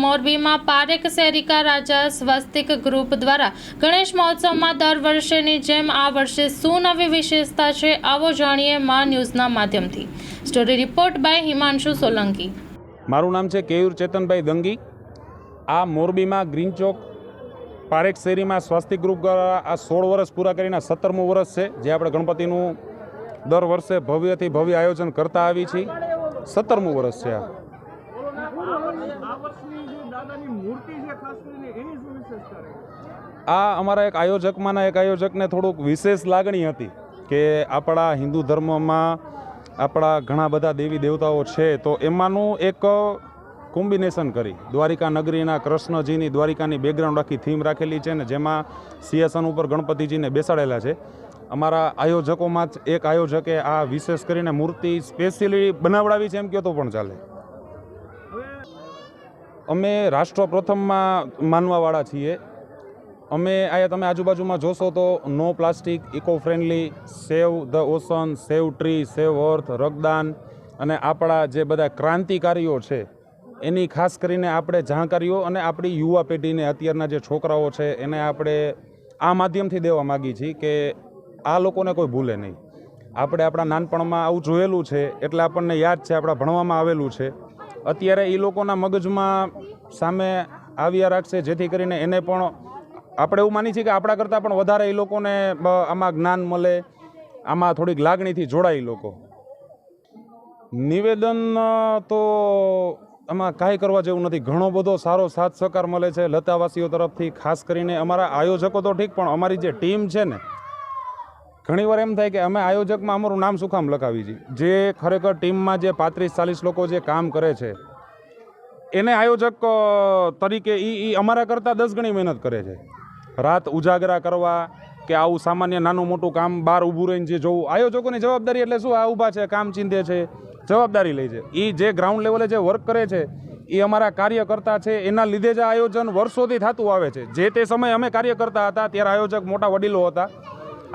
મોરબીમાં પારેખ સેરિકા રાજા સ્વસ્તિક ગ્રુપ દ્વારા ગણેશ મહોત્સવમાં દર વર્ષેની જેમ આ વર્ષે શું નવી વિશેષતા છે, આવો જાણીએ મા ન્યૂઝના માધ્યમથી। Story report by Himanshu Solanki. મારું નામ છે કેયુર ચેતનભાઈ દંગી। આ મોરબીમાં ગ્રીન ચોક પારેખ શેરીમાં સ્વસ્તિક ગ્રુપ દ્વારા આ 16 વર્ષ પૂરા કરીને 17મું વર્ષ છે, જે આપણે ગણપતિનું દર વર્ષે ભવ્યથી ભવ્ય આયોજન કરતા આવી છીએ। 17મું વર્ષ છે આ અમારા એક આયોજકમાંના એક આયોજકને થોડુંક વિશેષ લાગણી હતી કે આપણા હિન્દુ ધર્મમાં આપણા ઘણા બધા દેવી દેવતાઓ છે, તો એમાંનું એક કોમ્બિનેશન કરી દ્વારિકા નગરીના કૃષ્ણજીની દ્વારિકાની બેકગ્રાઉન્ડ આખી થીમ રાખેલી છે ને જેમાં સિંહાસન ઉપર ગણપતિજીને બેસાડેલા છે। અમારા આયોજકોમાં જ એક આયોજકે આ વિશેષ કરીને મૂર્તિ સ્પેશિયલી બનાવડાવી છે એમ કહો તો પણ ચાલે। અમે રાષ્ટ્ર પ્રથમમાં માનવાવાળા છીએ। અમે અહીંયા તમે આજુબાજુમાં જોશો તો no plastic, eco friendly, save the ocean, save tree, save earth, રક્તદાન અને આપણા જે બધા ક્રાંતિકારીઓ છે એની ખાસ કરીને આપણે જાણકારીઓ અને આપણી યુવા પેઢીને અત્યારના જે છોકરાઓ છે એને આપણે આ માધ્યમથી દેવા માગીએ છીએ કે આ લોકોને કોઈ ભૂલે નહીં। આપણે આપણા નાનપણમાં આવું જોયેલું છે એટલે આપણને યાદ છે, આપણા ભણવામાં આવેલું છે। અત્યારે એ લોકોના મગજમાં સામે આવ્યા રાખશે, જેથી કરીને એને પણ આપણે એવું માની છીએ કે આપણા કરતાં પણ વધારે એ લોકોને આમાં જ્ઞાન મળે, આમાં થોડીક લાગણીથી જોડાય લોકો। નિવેદન તો આમાં કાંઈ કરવા જેવું નથી, ઘણો બધો સારો સાથ સહકાર મળે છે લતાવાસીઓ તરફથી। ખાસ કરીને અમારા આયોજકો તો ઠીક, પણ અમારી જે ટીમ છે ને, ઘણીવાર એમ થાય કે અમે આયોજકમાં અમારું નામ શું કામ લખાવી છીએ। જે ખરેખર ટીમમાં જે 35-40 લોકો જે કામ કરે છે એને આયોજક તરીકે એ અમારા કરતાં 10 ગણી મહેનત કરે છે। રાત ઉજાગરા કરવા કે આવું સામાન્ય નાનું મોટું કામ બહાર ઊભું રહીને જે જોવું, આયોજકોની જવાબદારી એટલે શું, આ ઊભા છે, કામ ચીંધે છે, જવાબદારી લે છે। એ જે ગ્રાઉન્ડ લેવલે જે વર્ક કરે છે એ અમારા કાર્યકર્તા છે, એના લીધે જ આયોજન વર્ષોથી થતું આવે છે। જે તે સમયે અમે કાર્ય કરતા હતા ત્યારે આયોજક મોટા વડીલો હતા,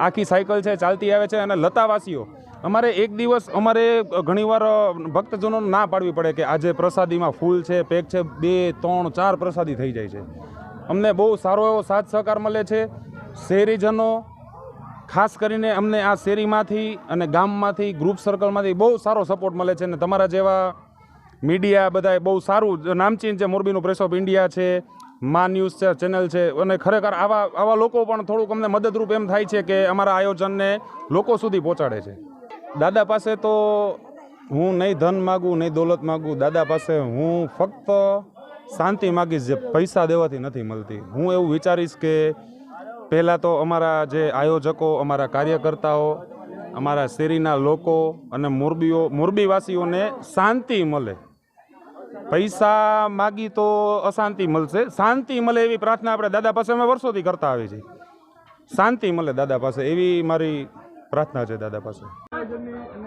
આખી સાયકલ છે ચાલતી આવે છે। અને લતાવાસીઓ અમારે એક દિવસ અમારે ઘણીવાર ભક્તજનોને ના પાડવી પડે કે આજે પ્રસાદીમાં ફૂલ છે, પેક છે, 2, 3, 4 પ્રસાદી થઈ જાય છે। અમને બહુ સારો એવો સાથ સહકાર મળે છે। શહેરીજનો ખાસ કરીને અમને આ શેરીમાંથી અને ગામમાંથી, ગ્રુપ સર્કલમાંથી બહુ સારો સપોર્ટ મળે છે। ને તમારા જેવા મીડિયા બધાએ બહુ સારું નામચીન છે, મોરબીનું પ્રેસ ઓફ ઇન્ડિયા છે, મા ન્યૂઝ છે, ચેનલ છે, અને ખરેખર આવા લોકો પણ થોડુંક અમને મદદરૂપ એમ થાય છે કે અમારા આયોજનને લોકો સુધી પહોંચાડે છે। દાદા પાસે તો હું નહીં ધન માગું નહીં દોલત માગું, દાદા પાસે હું ફક્ત શાંતિ માગીશ, જે પૈસા દેવાથી નથી મળતી। હું એવું વિચારીશ કે પહેલાં તો અમારા જે આયોજકો, અમારા કાર્યકર્તાઓ, અમારા શેરીના લોકો અને મોરબીવાસીઓને શાંતિ મળે। પૈસા માગી તો અશાંતિ મળશે, શાંતિ મળે એવી પ્રાર્થના આપણે દાદા પાસે અમે વર્ષોથી કરતા આવી છીએ। શાંતિ મળે દાદા પાસે એવી મારી પ્રાર્થના છે દાદા પાસે।